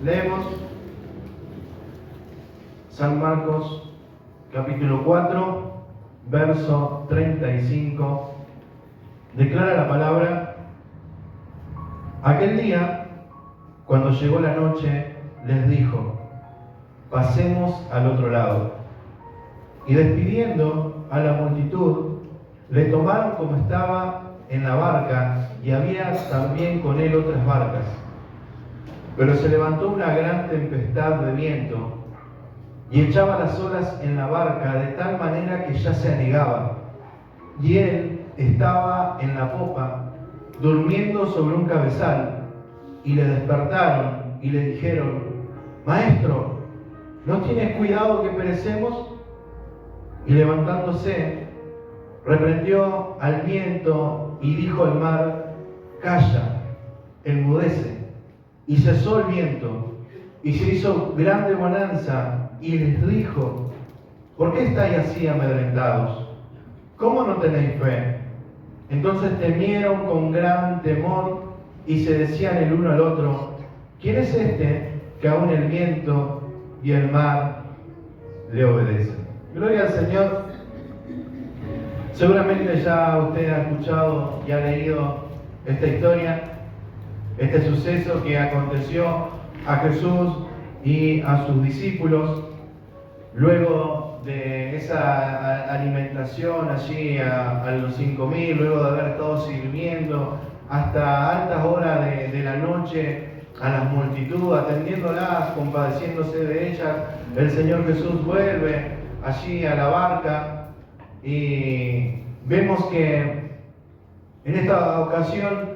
Leemos San Marcos capítulo 4, verso 35. Declara la palabra: aquel día, cuando llegó la noche, les dijo: pasemos al otro lado. Y despidiendo a la multitud, le tomaron como estaba en la barca, y había también con él otras barcas. Pero se levantó una gran tempestad de viento, y echaba las olas en la barca de tal manera que ya se anegaba. Y él estaba en la popa, durmiendo sobre un cabezal, y le despertaron y le dijeron: Maestro, ¿no tienes cuidado que perecemos? Y levantándose, reprendió al viento y dijo al mar: calla, enmudece. Y cesó el viento, y se hizo grande bonanza, y les dijo: ¿por qué estáis así amedrentados? ¿Cómo no tenéis fe? Entonces temieron con gran temor, y se decían el uno al otro: ¿quién es este que aún el viento y el mar le obedecen? Gloria al Señor. Seguramente ya usted ha escuchado y ha leído esta historia, este suceso que aconteció a Jesús y a sus discípulos luego de esa alimentación allí a los 5.000, luego de haber estado sirviendo hasta altas horas de la noche a las multitudes, atendiéndolas, compadeciéndose de ellas. El Señor Jesús vuelve allí a la barca y vemos que en esta ocasión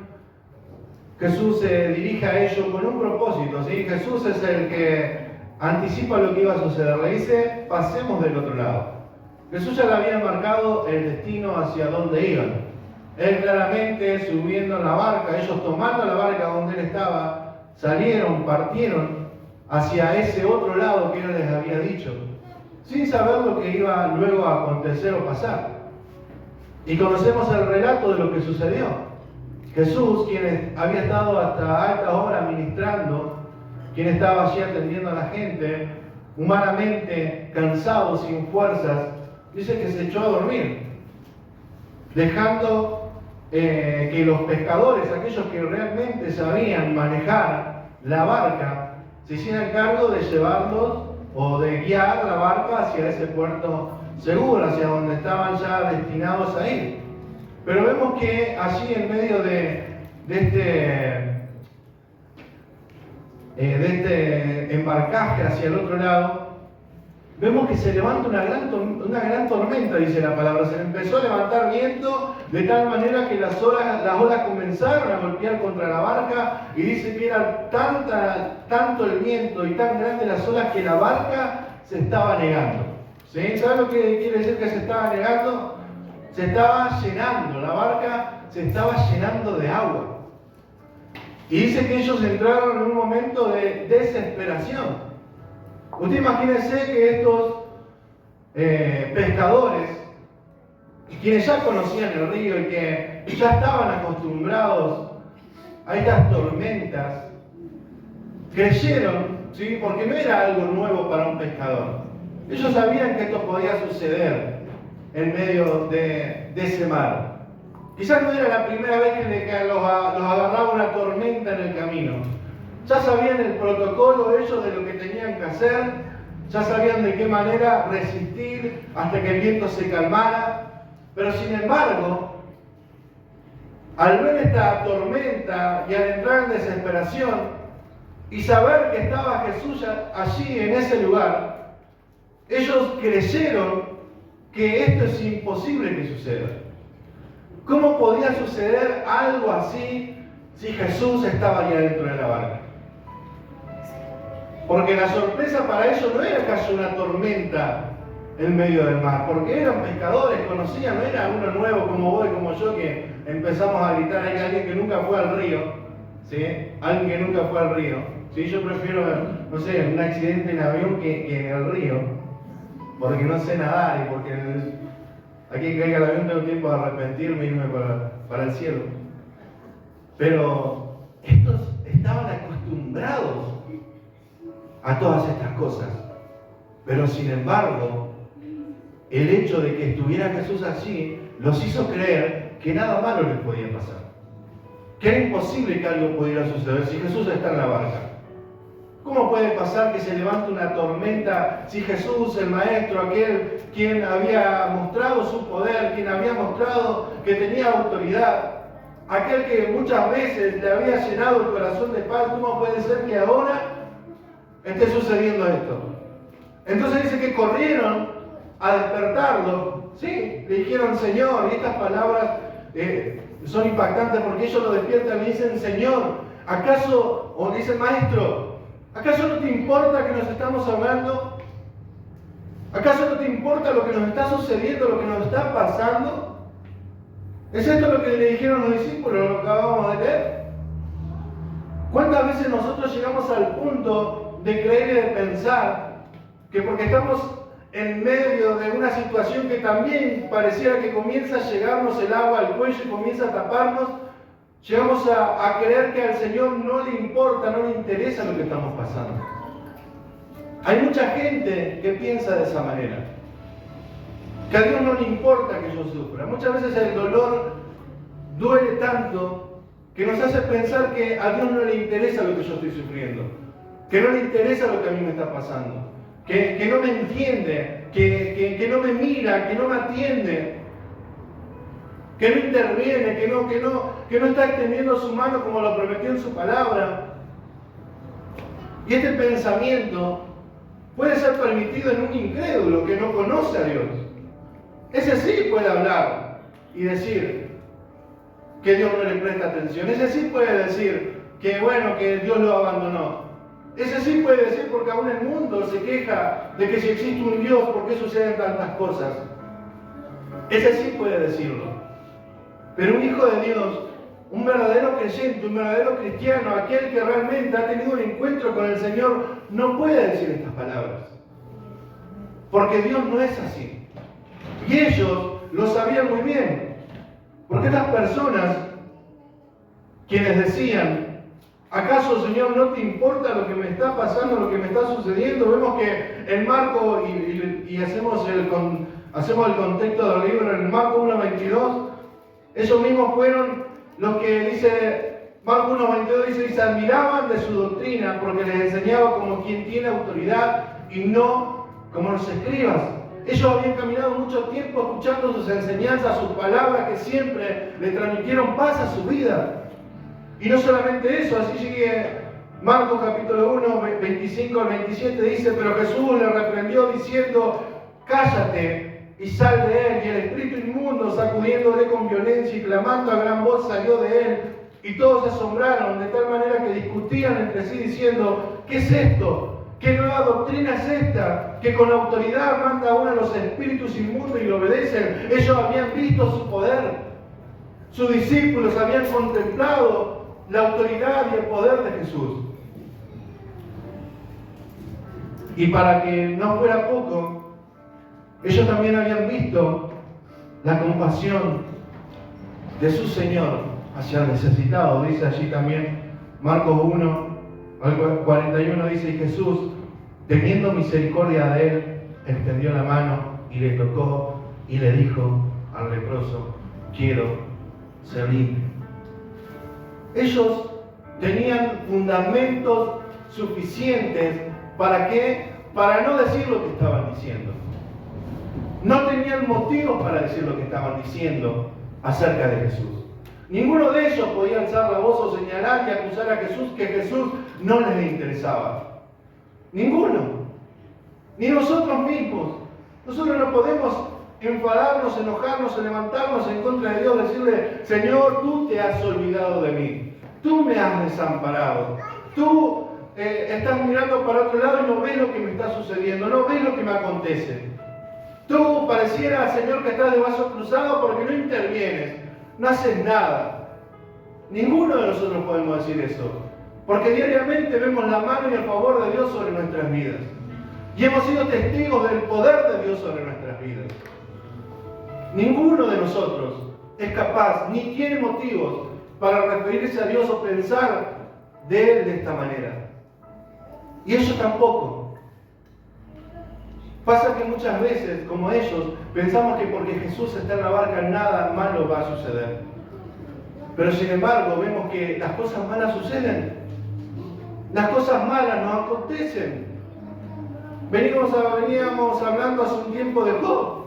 Jesús se dirige a ellos con un propósito, ¿sí? Jesús es el que anticipa lo que iba a suceder. Le dice: pasemos del otro lado. Jesús ya le había marcado el destino hacia dónde iban. Él claramente subiendo en la barca, ellos tomando la barca donde él estaba, salieron, partieron hacia ese otro lado que él les había dicho, sin saber lo que iba luego a acontecer o pasar. Y conocemos el relato de lo que sucedió. Jesús, quien había estado hasta altas horas ministrando, quien estaba allí atendiendo a la gente, humanamente cansado, sin fuerzas, dice que se echó a dormir, dejando que los pescadores, aquellos que realmente sabían manejar la barca, se hicieran cargo de llevarlos o de guiar la barca hacia ese puerto seguro, hacia donde estaban ya destinados a ir. Pero vemos que allí en medio de este embarcaje hacia el otro lado, vemos que se levanta una gran tormenta, dice la palabra. Se empezó a levantar viento de tal manera que las olas comenzaron a golpear contra la barca, y dice que era tanto el viento y tan grande las olas que la barca se estaba negando. ¿Sí? ¿Saben lo que quiere decir que se estaba negando? Se estaba llenando, la barca se estaba llenando de agua. Y dice que ellos entraron en un momento de desesperación. Usted imagínese que estos pescadores, quienes ya conocían el río y que ya estaban acostumbrados a estas tormentas, creyeron, ¿sí? Porque no era algo nuevo para un pescador. Ellos sabían que esto podía suceder en medio de ese mar. Quizás no era la primera vez que los agarraba una tormenta en el camino. Ya sabían el protocolo ellos de lo que tenían que hacer, ya sabían de qué manera resistir hasta que el viento se calmara. Pero sin embargo, al ver esta tormenta y al entrar en desesperación y saber que estaba Jesús allí en ese lugar, ellos creyeron que esto es imposible que suceda. ¿Cómo podía suceder algo así si Jesús estaba allá dentro de la barca? Porque la sorpresa para ellos no era que haya una tormenta en medio del mar, porque eran pescadores, conocían, no era uno nuevo como vos y como yo que empezamos a gritar: hay alguien que nunca fue al río, ¿sí? Alguien que nunca fue al río. ¿Sí? Yo prefiero, no sé, un accidente en avión que en el río, porque no sé nadar y porque aquí que caiga el avión tengo tiempo de arrepentirme e irme para el cielo. Pero estos estaban acostumbrados a todas estas cosas. Pero sin embargo, el hecho de que estuviera Jesús allí los hizo creer que nada malo les podía pasar. Que era imposible que algo pudiera suceder si Jesús está en la barca. ¿Cómo puede pasar que se levante una tormenta si Jesús, el Maestro, aquel quien había mostrado su poder, quien había mostrado que tenía autoridad, aquel que muchas veces le había llenado el corazón de paz, cómo puede ser que ahora esté sucediendo esto? Entonces dice que corrieron a despertarlo, ¿sí? Le dijeron Señor, y estas palabras son impactantes porque ellos lo despiertan y dicen Señor, ¿acaso, o dicen Maestro, ¿acaso no te importa que nos estamos ahogando? ¿Acaso no te importa lo que nos está sucediendo, lo que nos está pasando? ¿Es esto lo que le dijeron los discípulos, lo que acabamos de leer? ¿Cuántas veces nosotros llegamos al punto de creer y de pensar que porque estamos en medio de una situación que también pareciera que comienza a llegarnos el agua al cuello y comienza a taparnos, llegamos a creer que al Señor no le importa, no le interesa lo que estamos pasando? Hay mucha gente que piensa de esa manera, que a Dios no le importa que yo sufra. Muchas veces el dolor duele tanto que nos hace pensar que a Dios no le interesa lo que yo estoy sufriendo, que no le interesa lo que a mí me está pasando, que no me entiende, que no me mira, que no me atiende, que no interviene, que no está extendiendo su mano como lo prometió en su palabra. Y este pensamiento puede ser permitido en un incrédulo que no conoce a Dios. Ese sí puede hablar y decir que Dios no le presta atención. Ese sí puede decir que bueno, que Dios lo abandonó. Ese sí puede decir porque aún el mundo se queja de que si existe un Dios, ¿por qué suceden tantas cosas? Ese sí puede decirlo. Pero un hijo de Dios, un verdadero creyente, un verdadero cristiano, aquel que realmente ha tenido un encuentro con el Señor, no puede decir estas palabras. Porque Dios no es así. Y ellos lo sabían muy bien. Porque estas personas, quienes decían, ¿acaso, Señor, no te importa lo que me está pasando, lo que me está sucediendo? Vemos que en Marco, y hacemos el contexto del libro, en Marco 1:22, ellos mismos fueron los que dice, Marco 1:22 dice, y se admiraban de su doctrina porque les enseñaba como quien tiene autoridad y no como los escribas. Ellos habían caminado mucho tiempo escuchando sus enseñanzas, sus palabras que siempre le transmitieron paz a su vida. Y no solamente eso, así sigue Marcos capítulo 1, 25 al 27, dice, pero Jesús le reprendió diciendo, cállate y sal de él. Y el espíritu inmundo, sacudiéndole con violencia y clamando a gran voz, salió de él. Y todos se asombraron de tal manera que discutían entre sí diciendo, ¿qué es esto? ¿Qué nueva doctrina es esta? Que con autoridad manda aún a los espíritus inmundos y le obedecen. Ellos habían visto su poder. Sus discípulos habían contemplado la autoridad y el poder de Jesús. Y para que no fuera poco, ellos también habían visto la compasión de su Señor hacia el necesitado. Dice allí también Marcos 1, al 41, dice, y Jesús, teniendo misericordia de él, extendió la mano y le tocó y le dijo al leproso, quiero ser libre. Ellos tenían fundamentos suficientes ¿para qué? Para no decir lo que estaban diciendo. No tenían motivos para decir lo que estaban diciendo acerca de Jesús. Ninguno de ellos podía alzar la voz o señalar y acusar a Jesús que Jesús no les interesaba. Ninguno. Ni nosotros mismos. Nosotros no podemos enfadarnos, enojarnos, levantarnos en contra de Dios, decirle, Señor, tú te has olvidado de mí. Tú me has desamparado. Tú estás mirando para otro lado y no ves lo que me está sucediendo, no ves lo que me acontece. Tú pareciera, Señor, que estás de brazos cruzados porque no intervienes, no haces nada. Ninguno de nosotros podemos decir eso, porque diariamente vemos la mano y el favor de Dios sobre nuestras vidas. Y hemos sido testigos del poder de Dios sobre nuestras vidas. Ninguno de nosotros es capaz, ni tiene motivos para referirse a Dios o pensar de Él de esta manera. Y ellos tampoco. Pasa que muchas veces, como ellos, pensamos que porque Jesús está en la barca nada malo va a suceder. Pero sin embargo vemos que las cosas malas suceden. Las cosas malas nos acontecen. Veníamos hablando hace un tiempo de Job.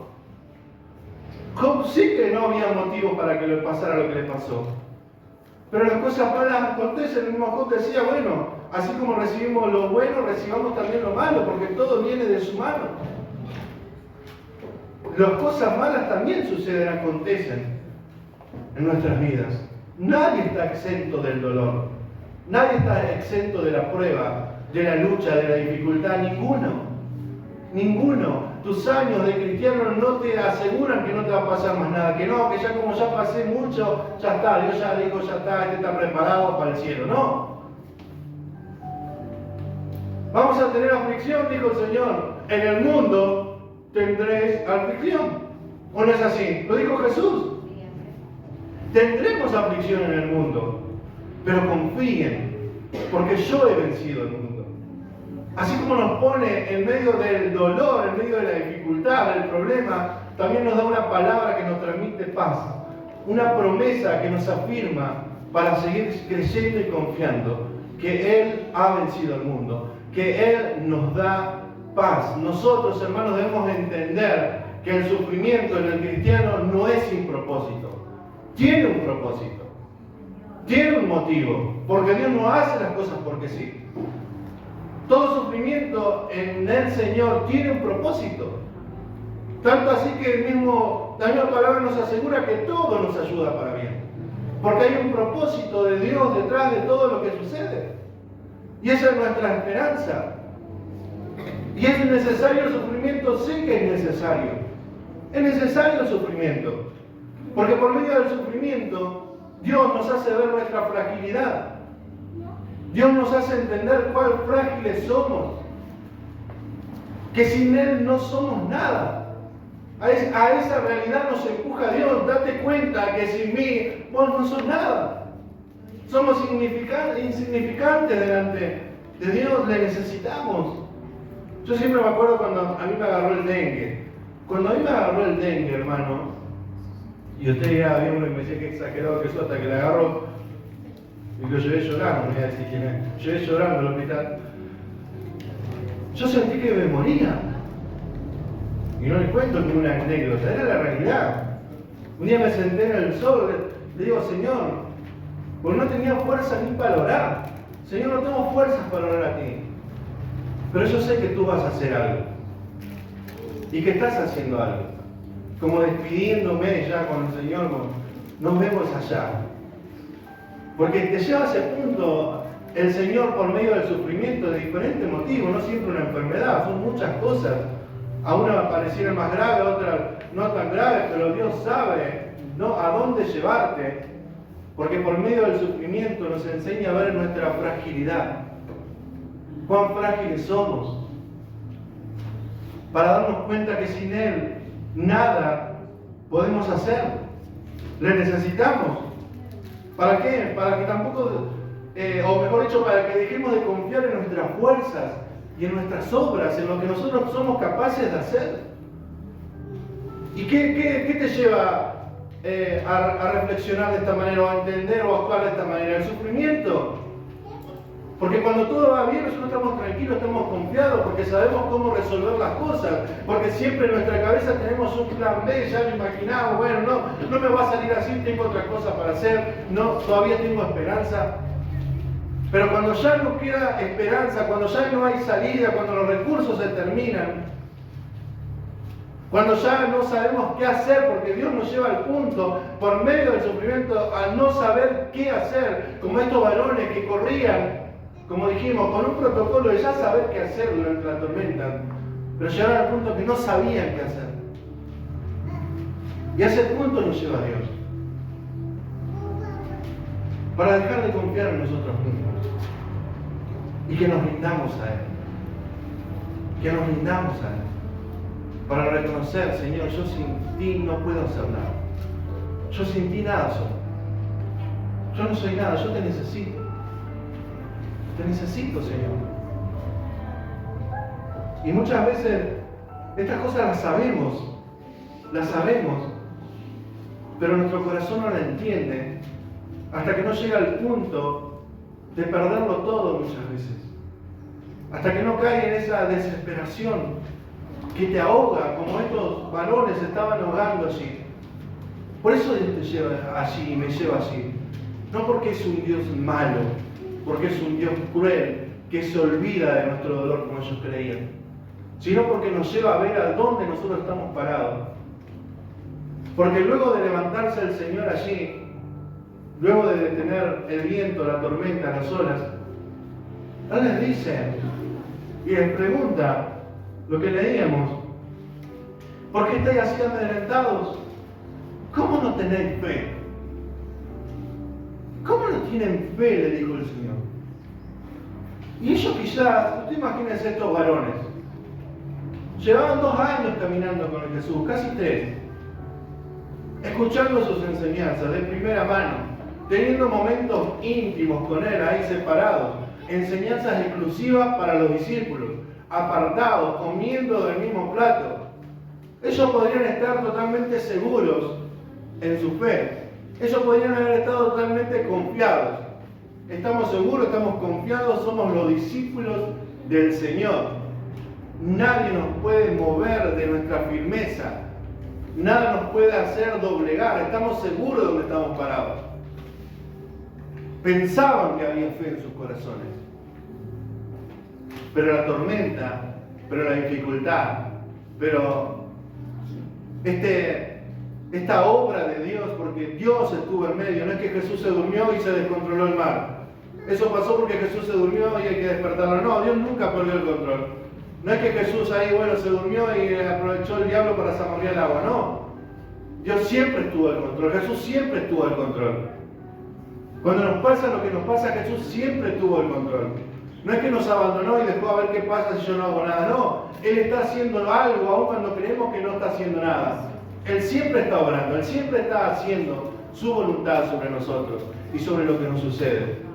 Job sí que no había motivo para que le pasara lo que le pasó. Pero las cosas malas acontecen. El mismo Job decía, bueno, así como recibimos lo bueno, recibamos también lo malo, porque todo viene de su mano. Las cosas malas también suceden, acontecen en nuestras vidas. Nadie está exento del dolor. Nadie está exento de la prueba, de la lucha, de la dificultad. Ninguno. Ninguno. Tus años de cristiano no te aseguran que no te va a pasar más nada. Que no, que ya como ya pasé mucho, ya está. Dios ya dijo, ya está, este está preparado para el cielo. No. Vamos a tener aflicción, dijo el Señor. En el mundo tendréis aflicción. ¿O no es así? Lo dijo Jesús. Tendremos aflicción en el mundo, pero confíen, porque yo he vencido el mundo. Así como nos pone en medio del dolor, en medio de la dificultad, del problema, también nos da una palabra que nos transmite paz, una promesa que nos afirma para seguir creyendo y confiando que Él ha vencido el mundo, que Él nos da paz. Nosotros, hermanos, debemos entender que el sufrimiento en el cristiano no es sin propósito. Tiene un propósito, tiene un motivo, porque Dios no hace las cosas porque sí. Todo sufrimiento en el Señor tiene un propósito. Tanto así que la misma palabra nos asegura que todo nos ayuda para bien. Porque hay un propósito de Dios detrás de todo lo que sucede. Y esa es nuestra esperanza. Y es necesario el sufrimiento, sí que es necesario. Es necesario el sufrimiento. Porque por medio del sufrimiento, Dios nos hace ver nuestra fragilidad. Dios nos hace entender cuán frágiles somos. Que sin Él no somos nada. A esa realidad nos empuja Dios. Date cuenta que sin mí vos no sos nada. Somos insignificantes delante de Dios. Le necesitamos. Yo siempre me acuerdo cuando a mí me agarró el dengue. Cuando a mí me agarró el dengue, hermano, y usted ya vio uno y me decía que exagerado que eso hasta que le agarró. Y lo llevé llorando, no voy a decir quién es. Llevé llorando al hospital. Yo sentí que me moría. Y no les cuento ninguna anécdota, era la realidad. Un día me senté en el sol, le digo, Señor, pues no tenía fuerza ni para orar. Señor, no tengo fuerzas para orar a ti. Pero yo sé que tú vas a hacer algo. Y que estás haciendo algo. Como despidiéndome ya con el Señor, nos vemos allá. Porque te lleva a ese punto el Señor por medio del sufrimiento de diferentes motivos, no siempre una enfermedad, son muchas cosas. A una pareciera más grave, a otra no tan grave, pero Dios sabe, ¿no?, a dónde llevarte. Porque por medio del sufrimiento nos enseña a ver nuestra fragilidad. Cuán frágiles somos. Para darnos cuenta que sin Él nada podemos hacer. Le necesitamos. ¿Para qué? Para que tampoco, o mejor dicho, para que dejemos de confiar en nuestras fuerzas y en nuestras obras, en lo que nosotros somos capaces de hacer. ¿Y qué te lleva a reflexionar de esta manera, o a entender o a actuar de esta manera? El sufrimiento. Porque cuando todo va bien, nosotros estamos tranquilos, estamos confiados, porque sabemos cómo resolver las cosas. Porque siempre en nuestra cabeza tenemos un plan B, ya lo imaginamos, bueno, no me va a salir así, tengo otra cosa para hacer, no, todavía tengo esperanza. Pero cuando ya no queda esperanza, cuando ya no hay salida, cuando los recursos se terminan, cuando ya no sabemos qué hacer, porque Dios nos lleva al punto, por medio del sufrimiento, a no saber qué hacer, como estos varones que corrían, como dijimos, con un protocolo de ya saber qué hacer durante la tormenta, pero llegaron al punto que no sabían qué hacer. Y a ese punto nos lleva Dios. Para dejar de confiar en nosotros mismos. Y que nos rindamos a Él. Que nos rindamos a Él. Para reconocer, Señor, yo sin ti no puedo hacer nada. Yo sin ti nada soy. Yo no soy nada, yo te necesito. Te necesito, Señor. Y muchas veces estas cosas las sabemos, pero nuestro corazón no la entiende hasta que no llega al punto de perderlo todo muchas veces. Hasta que no cae en esa desesperación que te ahoga, como estos varones estaban ahogando allí. Por eso Dios te lleva allí y me lleva allí. No porque es un Dios malo, porque es un Dios cruel que se olvida de nuestro dolor como ellos creían, sino porque nos lleva a ver a dónde nosotros estamos parados. Porque luego de levantarse el Señor allí, luego de detener el viento, la tormenta, las olas, Él les dice y les pregunta lo que leíamos: ¿por qué estáis así amedrentados? ¿Cómo no tenéis fe? ¿Cómo no tienen fe?, le dijo el Señor. Y ellos quizás, usted imagínense estos varones, llevaban 2 años caminando con el Jesús, casi 3, escuchando sus enseñanzas de primera mano, teniendo momentos íntimos con Él, ahí separados, enseñanzas exclusivas para los discípulos, apartados, comiendo del mismo plato. Ellos podrían estar totalmente seguros en su fe. Ellos podrían haber estado totalmente confiados. Estamos seguros, estamos confiados, somos los discípulos del Señor. Nadie nos puede mover de nuestra firmeza. Nada nos puede hacer doblegar. Estamos seguros de donde estamos parados. Pensaban que había fe en sus corazones. Pero la tormenta, pero la dificultad, pero esta obra de Dios, porque Dios estuvo en medio. No es que Jesús se durmió y se descontroló el mar. Eso pasó porque Jesús se durmió y hay que despertarlo. No, Dios nunca perdió el control. No es que Jesús ahí, se durmió y aprovechó el diablo para zamarrear el agua. No. Dios siempre estuvo al control. Jesús siempre estuvo al control. Cuando nos pasa lo que nos pasa, Jesús siempre tuvo el control. No es que nos abandonó y dejó a ver qué pasa si yo no hago nada. No. Él está haciendo algo aun cuando creemos que no está haciendo nada. Él siempre está obrando. Él siempre está haciendo su voluntad sobre nosotros y sobre lo que nos sucede.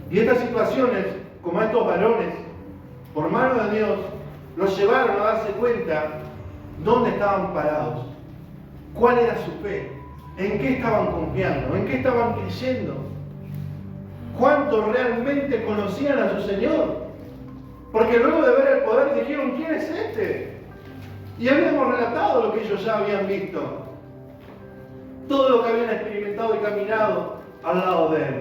Y estas situaciones, como estos varones, por mano de Dios, los llevaron a darse cuenta dónde estaban parados, cuál era su fe, en qué estaban confiando, en qué estaban creyendo, cuánto realmente conocían a su Señor. Porque luego de ver el poder dijeron: ¿quién es este? Y habíamos relatado lo que ellos ya habían visto, todo lo que habían experimentado y caminado al lado de Él.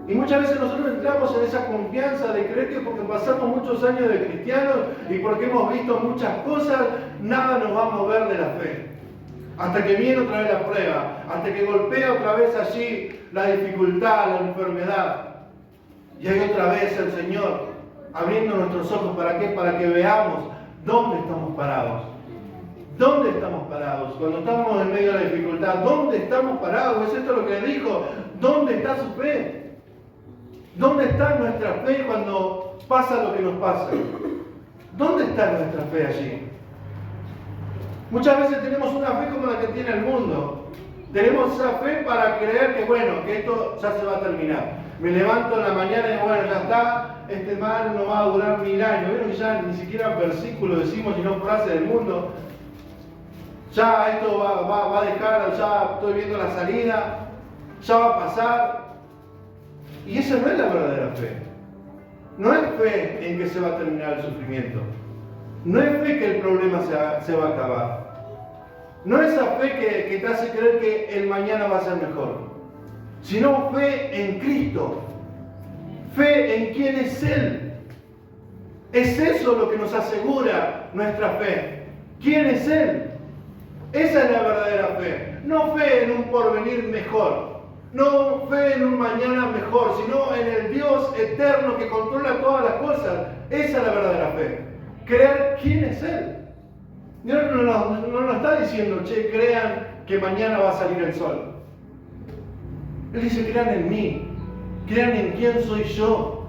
Y muchas veces nosotros entramos en esa confianza de creer que porque pasamos muchos años de cristianos y porque hemos visto muchas cosas, nada nos va a mover de la fe. Hasta que viene otra vez la prueba, hasta que golpea otra vez allí la dificultad, la enfermedad. Y hay otra vez el Señor abriendo nuestros ojos. ¿Para qué? Para que veamos dónde estamos parados. ¿Dónde estamos parados? Cuando estamos en medio de la dificultad, ¿dónde estamos parados? ¿Es esto lo que dijo? ¿Dónde está su fe? ¿Dónde está nuestra fe cuando pasa lo que nos pasa? ¿Dónde está nuestra fe allí? Muchas veces tenemos una fe como la que tiene el mundo. Tenemos esa fe para creer que esto ya se va a terminar. Me levanto en la mañana y ya está, este mal no va a durar 1000 años. Vieron que ya ni siquiera versículo decimos, sino frase del mundo. Ya esto va a dejar, ya estoy viendo la salida, ya va a pasar. Y esa no es la verdadera fe. No es fe en que se va a terminar el sufrimiento. No es fe que el problema se va a acabar. No es esa fe que te hace creer que el mañana va a ser mejor. Sino fe en Cristo. Fe en quién es Él. Es eso lo que nos asegura nuestra fe. ¿Quién es Él? Esa es la verdadera fe. No fe en un porvenir mejor. No fe en un mañana mejor, sino en el Dios eterno que controla todas las cosas. Esa es la verdadera fe. Creer quién es Él. Dios no nos está diciendo, crean que mañana va a salir el sol. Él dice, crean en mí. Crean en quién soy yo.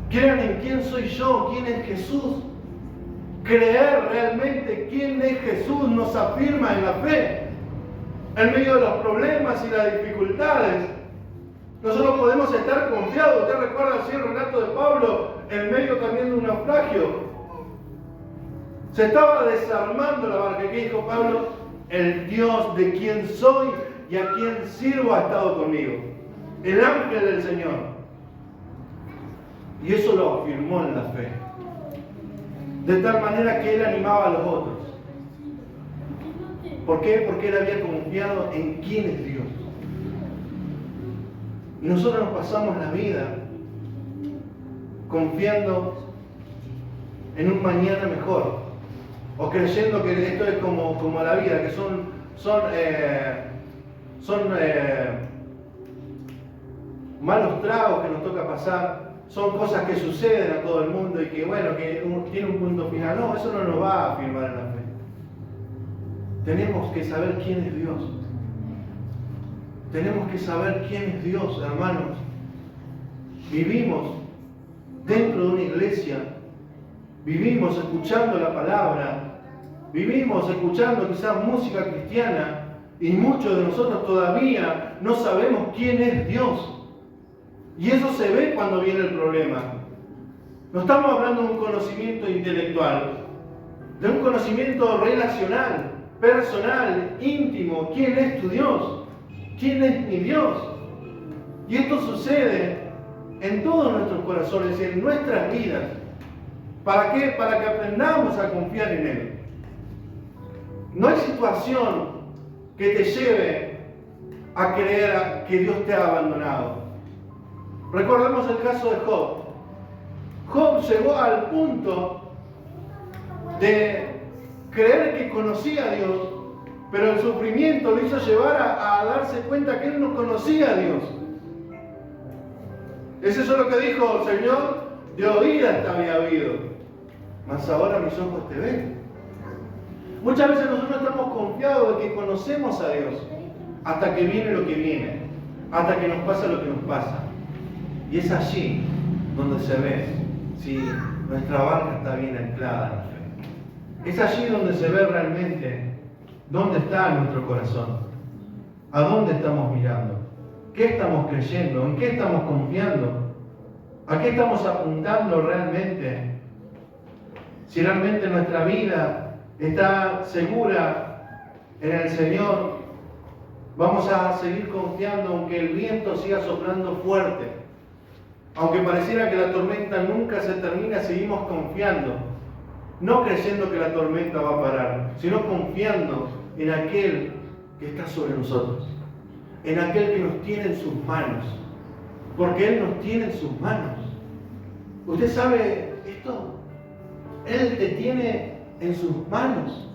Crean en quién soy yo, quién es Jesús. Creer realmente quién es Jesús nos afirma en la fe. En medio de los problemas y las dificultades, Nosotros podemos estar confiados. Usted recuerda así el relato de Pablo en medio también de un naufragio. Se estaba desarmando la barca. ¿Qué dijo Pablo? El Dios de quien soy y a quien sirvo ha estado conmigo. El ángel del Señor. Y eso lo afirmó en la fe. De tal manera que él animaba a los otros. ¿Por qué? Porque él había confiado en quién es Dios. Y nosotros nos pasamos la vida confiando en un mañana mejor. O creyendo que esto es como la vida, que son malos tragos que nos toca pasar, son cosas que suceden a todo el mundo y que bueno, que tiene un punto final. No, eso no nos va a afirmar en la fe. Tenemos que saber quién es Dios. Tenemos que saber quién es Dios, hermanos. Vivimos dentro de una iglesia, vivimos escuchando la palabra, vivimos escuchando quizás música cristiana y muchos de nosotros todavía no sabemos quién es Dios. Y eso se ve cuando viene el problema. No estamos hablando de un conocimiento intelectual, de un conocimiento relacional, personal, íntimo. ¿Quién es tu Dios? ¿Quién es mi Dios? Y esto sucede en todos nuestros corazones, en nuestras vidas. ¿Para qué? Para que aprendamos a confiar en Él. No hay situación que te lleve a creer que Dios te ha abandonado. Recordemos el caso de Job. Job llegó al punto de creer que conocía a Dios, pero el sufrimiento lo hizo llevar a darse cuenta que él no conocía a Dios. ¿Es eso lo que dijo el Señor? De oídas te había oído, mas ahora mis ojos te ven. Muchas veces nosotros estamos confiados de que conocemos a Dios hasta que viene lo que viene, hasta que nos pasa lo que nos pasa. Y es allí donde se ve si nuestra barca está bien anclada en la fe. Es allí donde se ve realmente dónde está nuestro corazón, a dónde estamos mirando, qué estamos creyendo, en qué estamos confiando, a qué estamos apuntando realmente. Si realmente nuestra vida está segura en el Señor, vamos a seguir confiando aunque el viento siga soplando fuerte. Aunque pareciera que la tormenta nunca se termina, seguimos confiando. No creyendo que la tormenta va a parar, sino confiando en aquel que está sobre nosotros. En aquel que nos tiene en sus manos. Porque Él nos tiene en sus manos. ¿Usted sabe esto? Él te tiene en sus manos.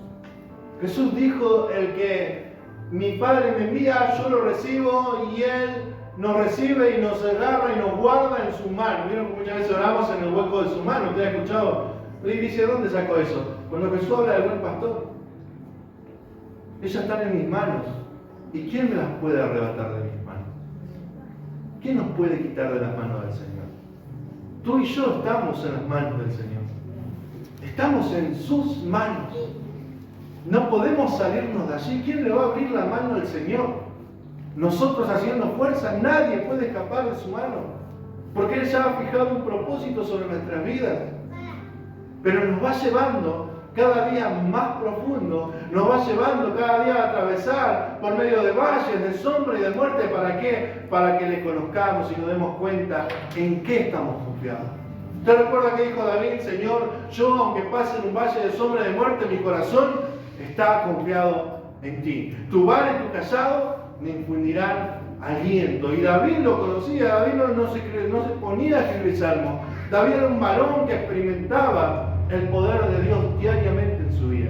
Jesús dijo, el que mi Padre me envía, yo lo recibo y Él nos recibe y nos agarra y nos guarda en su mano. ¿Vieron que muchas veces oramos en el hueco de su mano? ¿Usted ha escuchado? Y dice, ¿dónde sacó eso? Cuando Jesús habla del buen pastor. Ellas están en mis manos. ¿Y quién me las puede arrebatar de mis manos? ¿Quién nos puede quitar de las manos del Señor? Tú y yo estamos en las manos del Señor. Estamos en sus manos. No podemos salirnos de allí. ¿Quién le va a abrir la mano al Señor? Nosotros haciendo fuerza, nadie puede escapar de su mano. Porque Él ya ha fijado un propósito sobre nuestras vidas. Pero nos va llevando cada día más profundo, nos va llevando cada día a atravesar por medio de valles, de sombra y de muerte. ¿Para qué? Para que le conozcamos y nos demos cuenta en qué estamos confiados. ¿Usted recuerda que dijo David? Señor, yo aunque pase en un valle de sombra y de muerte, mi corazón está confiado en ti. Tu vara y tu callado me infundirán aliento. Y David lo conocía. David no se ponía a escribir salmos. David era un varón que experimentaba el poder de Dios diariamente en su vida.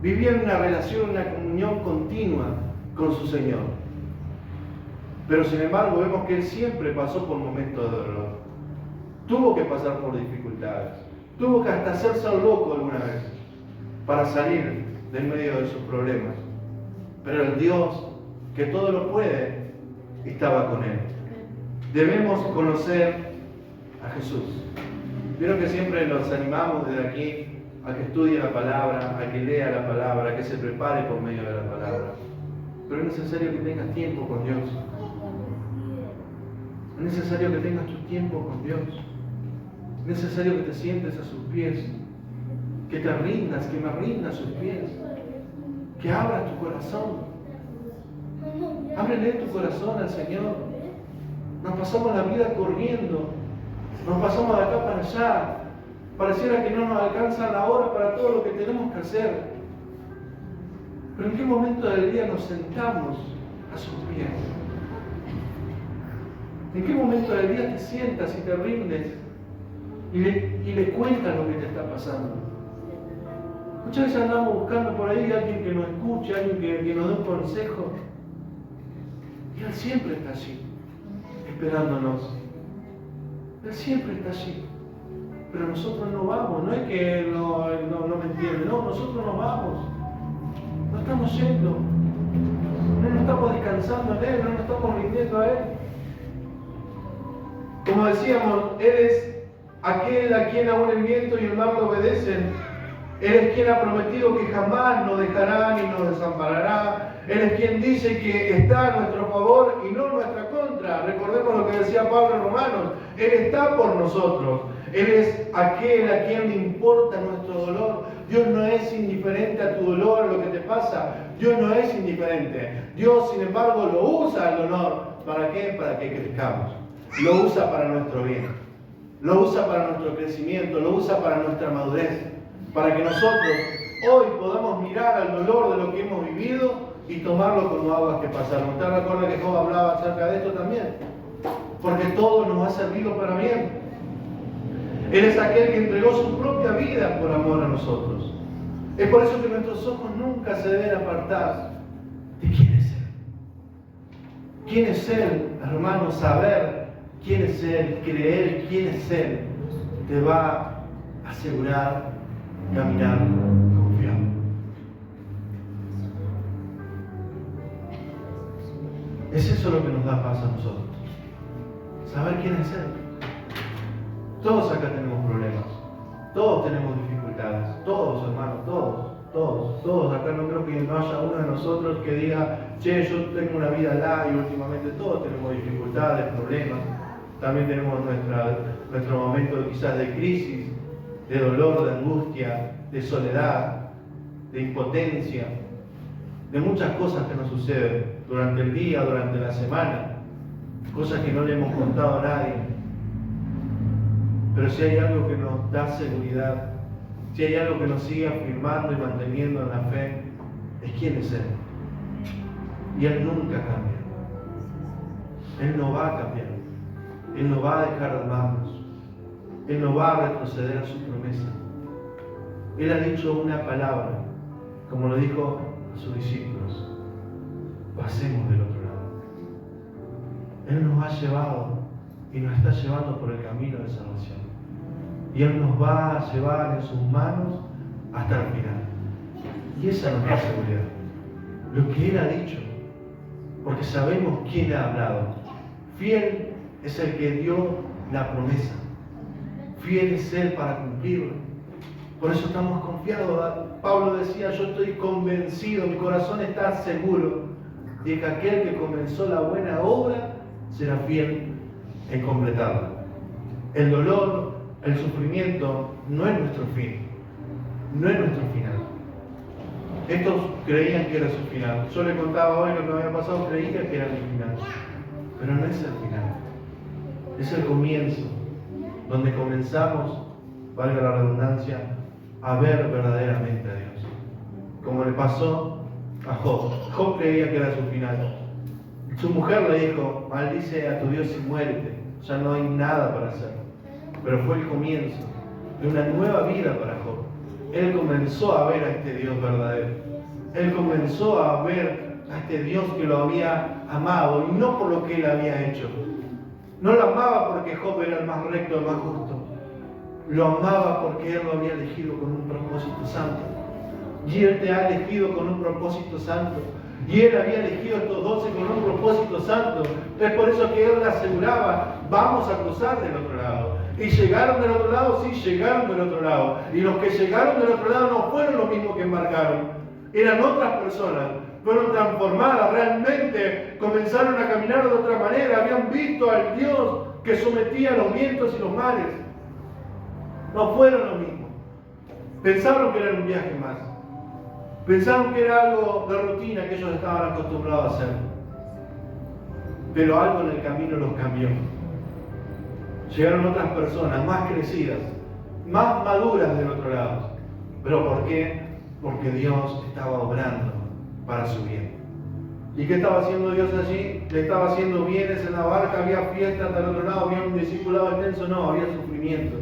Vivía en una relación, una comunión continua con su Señor. Pero sin embargo vemos que él siempre pasó por momentos de dolor. Tuvo que pasar por dificultades. Tuvo que hasta hacerse loco alguna vez para salir de en medio de sus problemas. Pero el Dios que todo lo puede estaba con él. Debemos conocer a Jesús. Vieron que siempre los animamos desde aquí a que estudie la palabra, a que lea la palabra, a que se prepare por medio de la palabra. Pero es necesario que tengas tiempo con Dios. Es necesario que tengas tu tiempo con Dios. Es necesario que te sientes a sus pies, que te rindas, que me rinda a sus pies, que abras tu corazón. Ábrele tu corazón al Señor. Nos pasamos la vida corriendo, nos pasamos de acá para allá. Pareciera que no nos alcanza la hora para todo lo que tenemos que hacer. Pero ¿en qué momento del día nos sentamos a sus pies? ¿En qué momento del día te sientas y te rindes y le cuentas lo que te está pasando? Muchas veces andamos buscando por ahí a alguien que nos escuche, alguien que nos dé un consejo. Y Él siempre está allí, esperándonos. Él siempre está allí. Pero nosotros no vamos, no es que Él no me entiende, no, nosotros no vamos. No estamos yendo. No nos estamos descansando en Él, no nos estamos rindiendo a Él. Como decíamos, Él es aquel a quien aún el viento y el mar le obedecen. Él es quien ha prometido que jamás nos dejará ni nos desamparará. Él es quien dice que está a nuestro favor y no en nuestra contra. Recordemos lo que decía Pablo en Romanos. Él está por nosotros. Él es aquel a quien le importa nuestro dolor. Dios no es indiferente a tu dolor, a lo que te pasa. Dios no es indiferente. Dios, sin embargo, lo usa el dolor. ¿Para qué? Para que crezcamos. Lo usa para nuestro bien. Lo usa para nuestro crecimiento. Lo usa para nuestra madurez. Para que nosotros hoy podamos mirar al dolor de lo que hemos vivido y tomarlo como aguas que pasaron. ¿Usted recuerda que Job hablaba acerca de esto también? Porque todo nos ha servido para bien. Él es aquel que entregó su propia vida por amor a nosotros. Es por eso que nuestros ojos nunca se deben apartar de quién es Él. ¿Quién es Él, hermano? Saber quién es Él, creer quién es Él, te va a asegurar caminar confiado. Es eso lo que nos da paz a nosotros. Saber quién es Él. Todos acá tenemos problemas. Todos tenemos dificultades. Todos, hermanos, todos. Acá no creo que no haya uno de nosotros que diga, che, yo tengo una vida larga y últimamente todos tenemos dificultades, problemas. También tenemos nuestro momento quizás de crisis, de dolor, de angustia, de soledad, de impotencia, de muchas cosas que nos suceden durante el día, durante la semana, cosas que no le hemos contado a nadie. Pero si hay algo que nos da seguridad, si hay algo que nos sigue afirmando y manteniendo en la fe, es quién es Él. Y Él nunca cambia. Él no va a cambiar. Él no va a dejar de amarnos. Él no va a retroceder a su promesa. Él ha dicho una palabra, como lo dijo a sus discípulos: pasemos del otro lado. Él nos ha llevado y nos está llevando por el camino de salvación. Y Él nos va a llevar en sus manos hasta el final. Y esa es nuestra seguridad. Lo que Él ha dicho, porque sabemos quién ha hablado. Fiel es el que dio la promesa. Fiel es Él para cumplirlo. Por eso estamos confiados. Pablo decía, yo estoy convencido, mi corazón está seguro de que aquel que comenzó la buena obra será fiel en completarla. El dolor, el sufrimiento no es nuestro fin, no es nuestro final. Estos creían que era su final. Yo le contaba hoy lo que me había pasado, creían que era mi final. Pero no es el final, es el comienzo, donde comenzamos, valga la redundancia, a ver verdaderamente a Dios. Como le pasó a Job. Job creía que era su final. Su mujer le dijo, maldice a tu Dios y muérete, ya no hay nada para hacer. Pero fue el comienzo de una nueva vida para Job. Él comenzó a ver a este Dios verdadero. Él comenzó a ver a este Dios que lo había amado, y no por lo que él había hecho. No lo amaba porque Job era el más recto, el más justo. Lo amaba porque Él lo había elegido con un propósito santo. Y Él te ha elegido con un propósito santo. Y Él había elegido a estos 12 con un propósito santo. Es por eso que Él le aseguraba, vamos a cruzar del otro lado. Y llegaron del otro lado, sí, llegaron del otro lado. Y los que llegaron del otro lado no fueron los mismos que embarcaron. Eran otras personas, fueron transformadas, realmente comenzaron a caminar de otra manera, habían visto al Dios que sometía los vientos y los mares. No fueron lo mismo. Pensaron que era un viaje más. Pensaron que era algo de rutina que ellos estaban acostumbrados a hacer. Pero algo en el camino los cambió. Llegaron otras personas más crecidas, más maduras del otro lado. ¿Pero por qué? Porque Dios estaba obrando para su bien. ¿Y qué estaba haciendo Dios allí? Le estaba haciendo bienes en la barca, había fiestas del otro lado, había un discipulado extenso, no, había sufrimiento,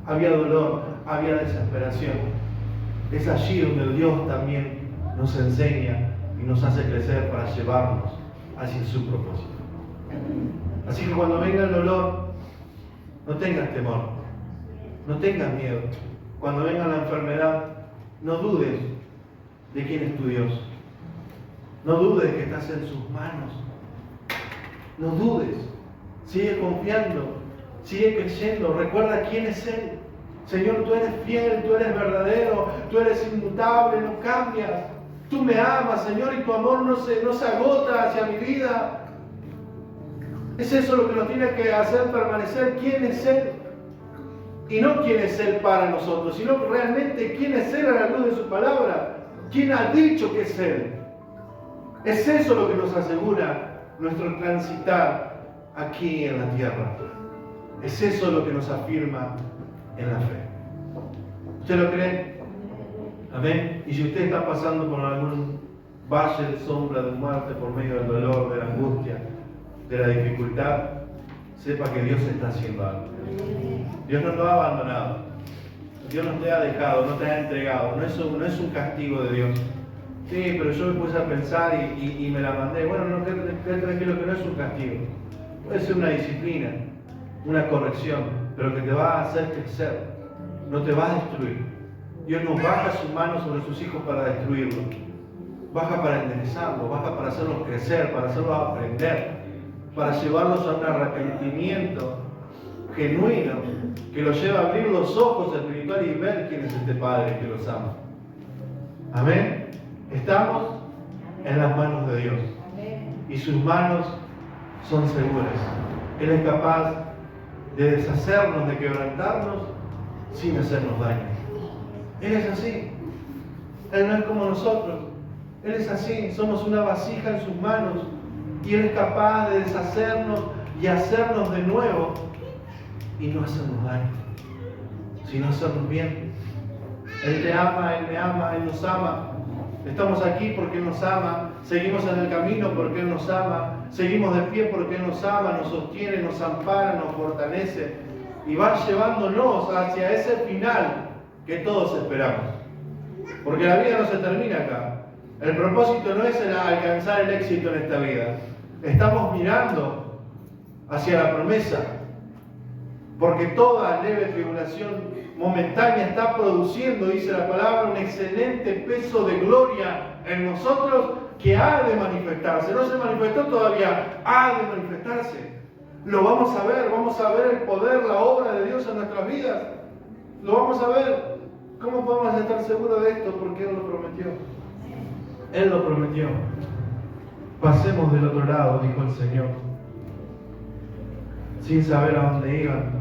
había dolor, había desesperación. Es allí donde Dios también nos enseña y nos hace crecer para llevarnos hacia su propósito. Así que cuando venga el dolor, no tengas temor, no tengas miedo. Cuando venga la enfermedad, no dudes de quién es tu Dios. No dudes que estás en sus manos. No dudes. Sigue confiando, sigue creyendo. Recuerda quién es Él. Señor, tú eres fiel, tú eres verdadero, tú eres inmutable, no cambias. Tú me amas, Señor, y tu amor no se agota hacia mi vida. Es eso lo que nos tiene que hacer permanecer. ¿Quién es Él? Y no quién es Él para nosotros, sino realmente quién es Él a la luz de su palabra. ¿Quién ha dicho que es Él? Es eso lo que nos asegura nuestro transitar aquí en la tierra. Es eso lo que nos afirma en la fe. ¿Usted lo cree? Amén. Y si usted está pasando por algún valle de sombra de muerte por medio del dolor, de la angustia, de la dificultad, sepa que Dios está haciendo algo. Dios no lo ha abandonado. Dios no te ha dejado, no te ha entregado. No es un castigo de Dios. Sí, pero yo me puse a pensar y me la mandé. Bueno, no, quédate tranquilo que no es un castigo. Puede ser una disciplina, una corrección, pero que te va a hacer crecer. No te va a destruir. Dios no baja su mano sobre sus hijos para destruirlos. Baja para enderezarlos, baja para hacerlos crecer, para hacerlos aprender, para llevarlos a un arrepentimiento genuino que los lleva a abrir los ojos espirituales y ver quién es este Padre que los ama. Amén. Estamos en las manos de Dios y sus manos son seguras. Él es capaz de deshacernos, de quebrantarnos sin hacernos daño. Él es así. Él no es como nosotros. Él es así. Somos una vasija en sus manos y Él es capaz de deshacernos y hacernos de nuevo y no hacernos daño, sino hacernos bien. Él te ama, Él me ama, Él nos ama. Estamos aquí porque Él nos ama, seguimos en el camino porque Él nos ama, seguimos de pie porque Él nos ama, nos sostiene, nos ampara, nos fortalece y va llevándonos hacia ese final que todos esperamos. Porque la vida no se termina acá. El propósito no es alcanzar el éxito en esta vida. Estamos mirando hacia la promesa, porque toda leve tribulación momentánea está produciendo, dice la palabra, un excelente peso de gloria en nosotros que ha de manifestarse. No se manifestó todavía, ha de manifestarse. Lo vamos a ver el poder, la obra de Dios en nuestras vidas. Lo vamos a ver. ¿Cómo podemos estar seguros de esto? Porque Él lo prometió. Él lo prometió. Pasemos del otro lado, dijo el Señor, sin saber a dónde iban.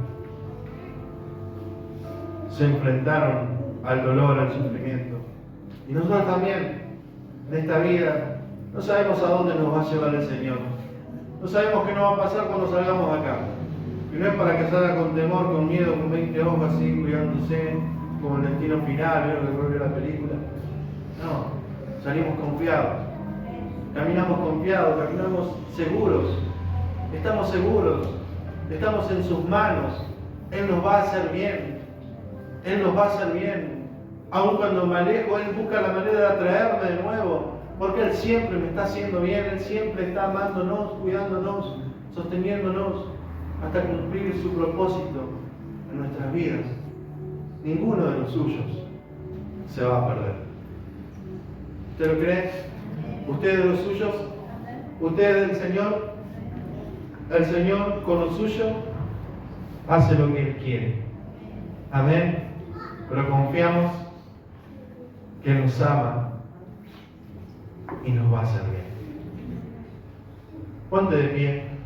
Se enfrentaron al dolor, al sufrimiento. Y nosotros también, en esta vida, no sabemos a dónde nos va a llevar el Señor. No sabemos qué nos va a pasar cuando salgamos de acá. Y no es para que salga con temor, con miedo, con 20 ojos así, cuidándose, como el destino final, ¿vieron que vuelve la película? No, salimos confiados. Caminamos confiados, caminamos seguros. Estamos seguros. Estamos en sus manos. Él nos va a hacer bien. Él nos va a hacer bien. Aun cuando me alejo, Él busca la manera de atraerme de nuevo. Porque Él siempre me está haciendo bien. Él siempre está amándonos, cuidándonos, sosteniéndonos hasta cumplir su propósito en nuestras vidas. Ninguno de los suyos se va a perder. ¿Usted lo cree? ¿Usted de los suyos? ¿Usted es del Señor? El Señor con lo suyo hace lo que Él quiere. Amén. Pero confiamos que Él nos ama y nos va a hacer bien. Ponte de pie.